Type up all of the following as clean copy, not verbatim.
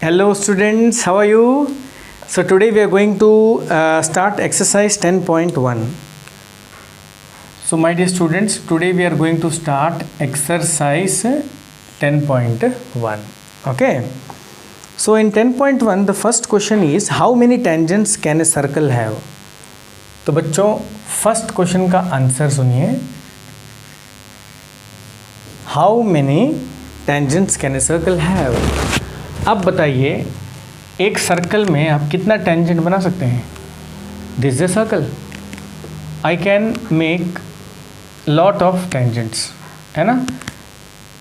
Hello students, how are you? So today we are going to start exercise 10.1. So my dear students, today we are going to start exercise 10.1. Okay. So in 10.1 the first question is how many tangents can a circle have? तो बच्चों first question का answer सुनिए. How many tangents can a circle have. अब बताइए एक circle में आप कितना टेंजेंट बना सकते हैं. This is a circle. I can make lot of tangents, है ना.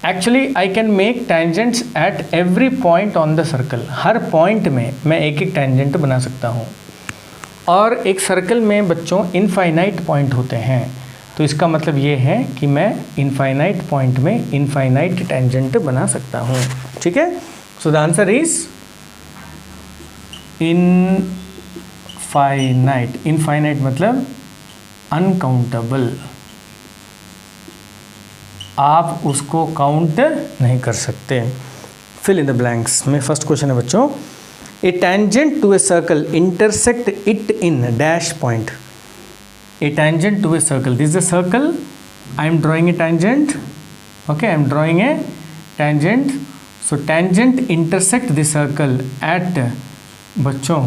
Actually I can make tangents at every point on the circle. Her point में मैं एक एक टेंजेंट बना सकता हूँ. और एक सर्कल में बच्चों इनफाइनाइट पॉइंट होते हैं. तो इसका मतलब ये है कि मैं इनफाइनाइट पॉइंट में इनफाइनाइट टेंजेंट बना सकता हूँ. ठीक है. So the answer is infinite. Infinite मतलब अनकाउंटेबल. आप उसको काउंट नहीं कर सकते. फिल इन द ब्लैंक्स में फर्स्ट क्वेश्चन है बच्चों. A tangent to a circle intersect it in dash point. A tangent to a circle. This is a circle. I am drawing a tangent. Okay, I am drawing a tangent. So tangent intersect the circle at बच्चों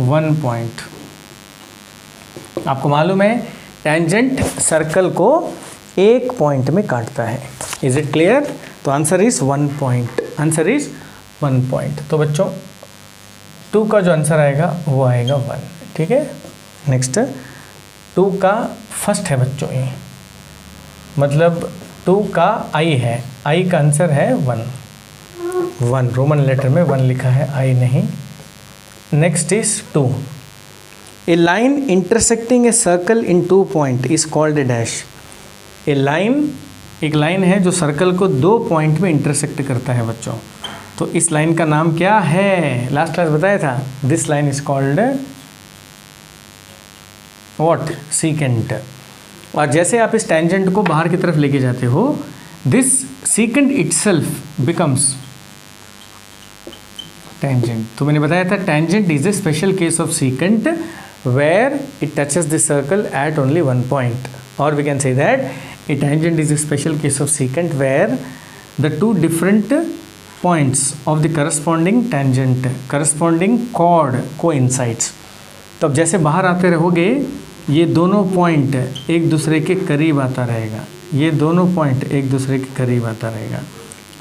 1 point. आपको मालूम है tangent circle को एक point में काटता है. Is it clear? तो answer is 1 point. Answer is 1 point. तो बच्चों 2 का जो आंसर आएगा वो आएगा 1. ठीक है. नेक्स्ट 2 का फर्स्ट है बच्चों ये, मतलब 2 का आई है. आई का आंसर है 1. रोमन लेटर में 1 लिखा है, आई नहीं. Next is 2. A line intersecting a circle in 2 point is called a dash. A line, एक लाइन है जो सर्कल को 2 पॉइंट में इंटरसेक्ट करता है बच्चों. तो इस लाइन का नाम क्या है. लास्ट क्लास बताया था. This line is called what, secant. और जैसे आप इस टेंजेंट को बाहर की तरफ लेके जाते हो, this secant itself becomes tangent. तो मैंने बताया था tangent is a special case of secant where it touches the circle at only 1 point. और we can say that a tangent is a special case of secant where the 2 different points of the corresponding tangent, corresponding chord coincides. तो अब जैसे बाहर आते रहोगे ये दोनों point एक दूसरे के करीब आता रहेगा. ये दोनों पॉइंट एक दूसरे के करीब आता रहेगा.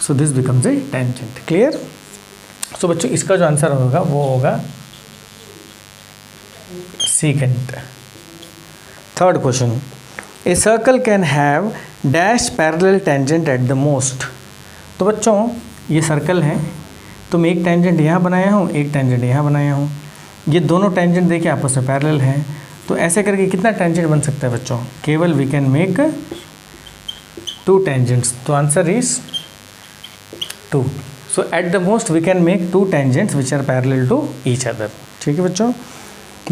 So this becomes a tangent. Clear. So बच्चों इसका जो आंसर होगा वो होगा secant. Third question. A circle can have dash parallel tangent at the most. तो बच्चों ये सर्कल है, तो मैं एक टेंजेंट यहाँ बनाया हूँ, एक टेंजेंट यहाँ बनाया हूँ. ये दोनों टेंजेंट देखिए आपस में पैरेलल हैं. तो ऐसे करके कितना टेंजेंट बन सकता है बच्चों. केवल वी कैन मेक 2 टेंजेंट्स. तो answer is 2. So at the most we can make 2 tangents which are parallel to each other. ठीक है बच्चों.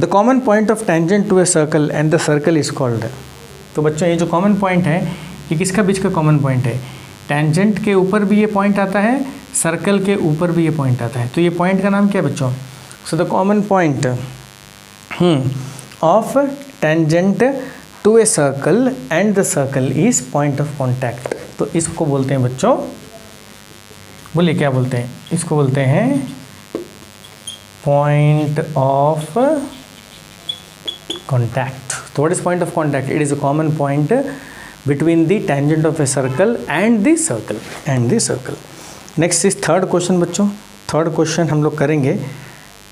The common point of tangent to a circle and the circle is called. तो बच्चों ये जो common point है ये किसका बीच का कॉमन पॉइंट है. टेंजेंट के ऊपर भी ये पॉइंट आता है, सर्कल के ऊपर भी ये पॉइंट आता है. तो ये पॉइंट का नाम क्या है बच्चों. So the common point of tangent to a circle and the circle is point of contact. तो इसको बोलते हैं बच्चों, बोलिए क्या बोलते हैं. इसको बोलते हैं पॉइंट ऑफ कॉन्टैक्ट. तो what is point of contact. It is a common point between the tangent of a circle and the circle. Next is third question बच्चों. थर्ड क्वेश्चन हम लोग करेंगे.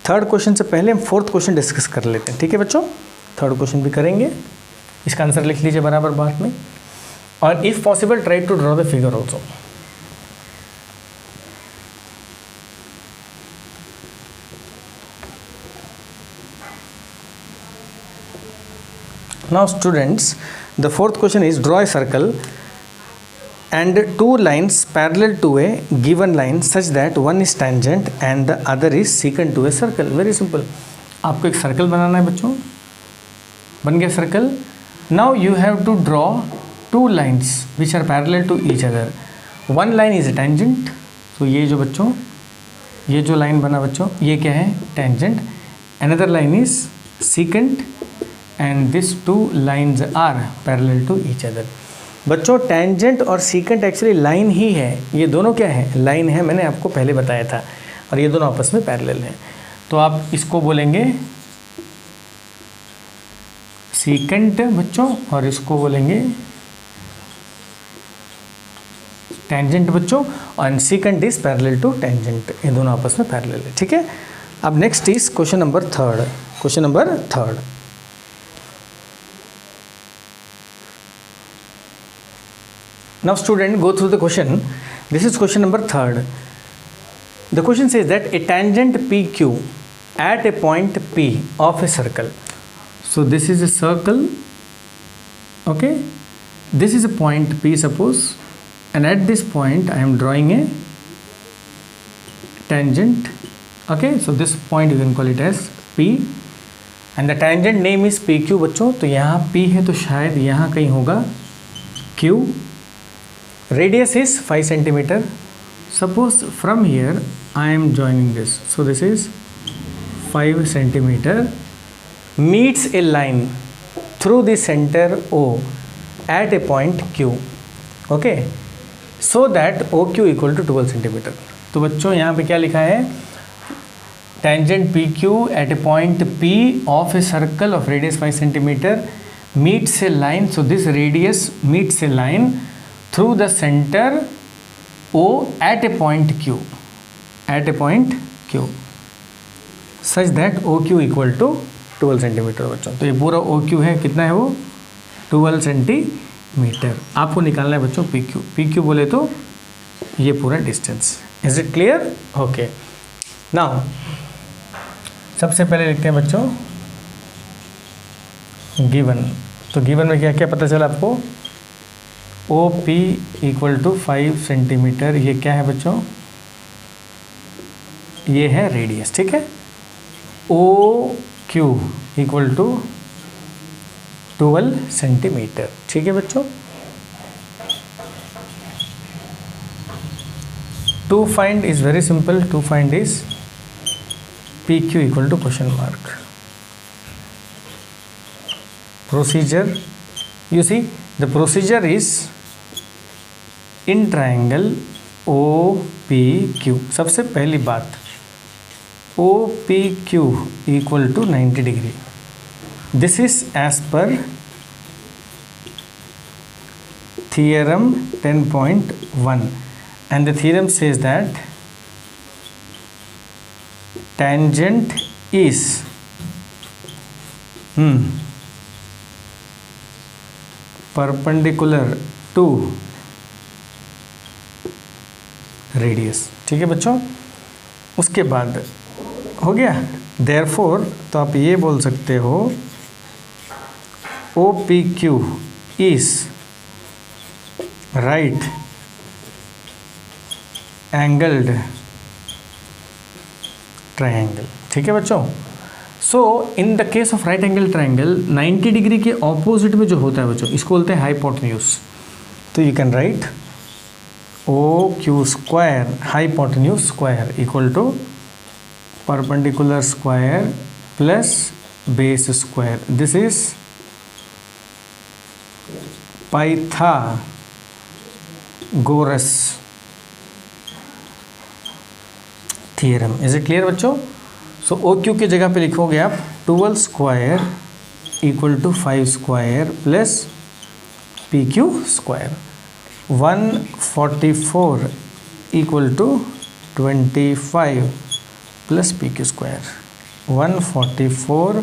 थर्ड क्वेश्चन से पहले हम फोर्थ क्वेश्चन डिस्कस कर लेते हैं. ठीक है बच्चों. थर्ड क्वेश्चन भी करेंगे. इसका आंसर लिख लीजिए बराबर बाद में. और if possible try to draw the figure also. Now students, the fourth question is draw a circle and 2 lines parallel to a given line such that one is tangent and the other is secant to a circle. Very simple. आपको एक circle बनाना है बच्चों. बन गया circle. Now you have to draw 2 lines which are parallel to each other. One line is a tangent. तो ये जो बच्चों ये जो लाइन बना बच्चों ये क्या है, tangent. Another line is secant and this two lines are parallel to each other. बच्चों टेंजेंट और सीकेंट एक्चुअली लाइन ही है, ये दोनों क्या है, लाइन है, मैंने आपको पहले बताया था, और ये दोनों आपस में पैरेलल हैं. तो आप इसको बोलेंगे सीकेंट बच्चों और इसको बोलेंगे टेंजेंट बच्चों, और secant is parallel to tangent, ये दोनों आपस में पैरेलल है. ठीक है. अब next is question number third. Question number third. Now student, go through the question. This is question number third. The question says that a tangent PQ at a point P of a circle. So this is a circle, okay, this is a point P suppose, and at this point I am drawing a tangent, okay. So this point you can call it as P and the tangent name is PQ बच्चों. तो यहाँ P है तो शायद यहाँ कहीं होगा Q. Radius is 5 centimeter. Suppose from here I am joining this, so this is 5 centimeter meets a line through the center O at a point Q, okay, so that OQ equal to 12 centimeter. तो बच्चों यहाँ पे क्या लिखा है, tangent PQ at a point P of a circle of radius 5 centimeter meets a line, so this radius meets a line through the center O at a point Q, at a point Q, such that OQ equal to 12 centimetre बच्चों. तो ये पूरा OQ है, कितना है वो, 12 centimetre. आपको निकालना है बच्चों PQ. PQ बोले तो ये पूरा distance. Is it clear? Okay. Now सबसे पहले लिखते हैं बच्चों गिवन. तो गिवन में क्या क्या पता चला आपको, OP इक्वल टू 5 सेंटीमीटर. ये क्या है बच्चों, ये है रेडियस. ठीक है. OQ equal to 12 centimetre. ठीक है बच्चों. To find is very simple. To find is PQ equal to question mark. Procedure, you see the procedure is in triangle OPQ. सबसे पहली बात OPQ equal to 90 degree. This is as per theorem 10.1 and the theorem says that tangent is perpendicular to radius. ठीक है बच्चों. उसके बाद हो गया therefore, तो आप ये बोल सकते हो OPQ is right angled triangle. ठीक है बच्चों. So in the case of right angle triangle 90 degree के ऑपोजिट में जो होता है बच्चों इसको बोलते हैं हाइपोटेन्यूज. तो you can write OQ square hypotenuse square equal to perpendicular square plus base square. This is Pythagoras theorem. Is it clear बच्चों? सो OQ की जगह पे लिखोगे आप 12 square equal to 5 square plus PQ square. 144 equal to 25 plus PQ square. 144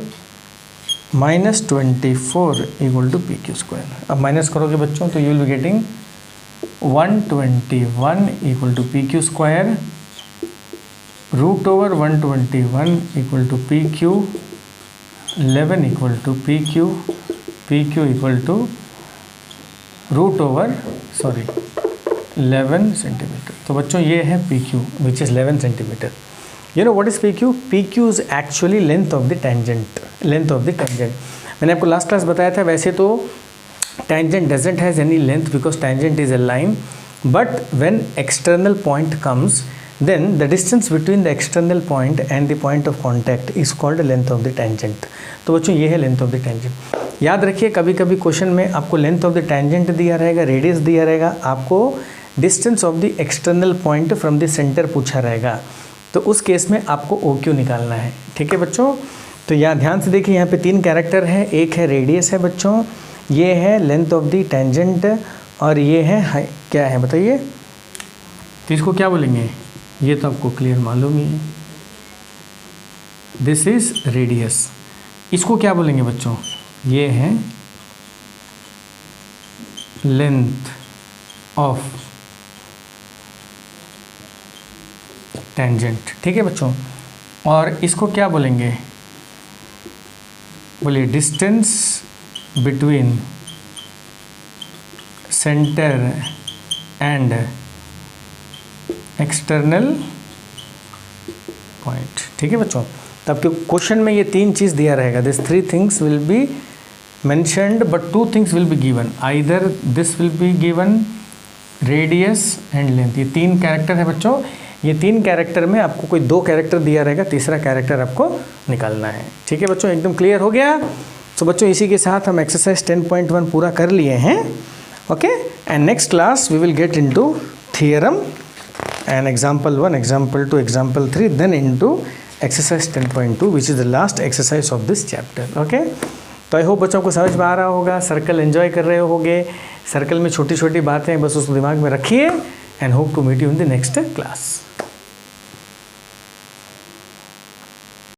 minus 24 equal to PQ square. अब minus करोगे बच्चों तो you will be getting 121 equal to PQ square root over 121 equal to PQ 11 equal to PQ equal to root over 11 centimetre. तो बच्चों ये है PQ which is 11 centimetre. You know what is PQ? PQ is actually length of the tangent. Length of the tangent मैंने आपको last class बताया था. वैसे तो tangent doesn't has any length because tangent is a line, but when external point comes then the distance between the external point and the point of contact is called length of the tangent. तो बच्चों ये है length of the tangent. याद रखिए कभी कभी question में आपको लेंथ ऑफ द टेंजेंट दिया रहेगा, रेडियस दिया रहेगा, आपको distance of the external point from the centre पूछा रहेगा, तो उस केस में आपको ओ क्यू निकालना है। ठीक है बच्चों, तो यहाँ ध्यान से देखिए, यहाँ पे 3 कैरेक्टर है, एक है रेडियस है बच्चों, ये है लेंथ ऑफ द टेंजेंट और ये है क्या है बताइए, तो इसको क्या बोलेंगे, ये तो आपको क्लियर मालूम ही है, दिस इज रेडियस। इसको क्या बोलेंगे बच्चों, ये है लेंथ ऑफ टेंजेंट। ठीक है बच्चों, और इसको क्या बोलेंगे, बोलिए distance between centre and external point. ठीक है बच्चों, तो आपके क्वेश्चन में ये 3 चीज़ दिया रहेगा, this 3 things will be mentioned but 2 things will be given, either this will be given radius and length। ये 3 कैरेक्टर है बच्चों, ये 3 कैरेक्टर में आपको कोई 2 कैरेक्टर दिया रहेगा, तीसरा कैरेक्टर आपको निकालना है। ठीक है बच्चों, एकदम क्लियर हो गया। तो बच्चों इसी के साथ हम एक्सरसाइज 10.1 पूरा कर लिए हैं। Okay, and next class we will get into theorem and example 1, example 2, example 3, then into exercise 10.2 which is the last exercise of this chapter। okay, तो आई होप बच्चों को समझ में आ रहा होगा, सर्कल एंजॉय कर रहे होगे, सर्कल में छोटी छोटी बातें बस उसको दिमाग में रखिए, and hope to meet you in the next class.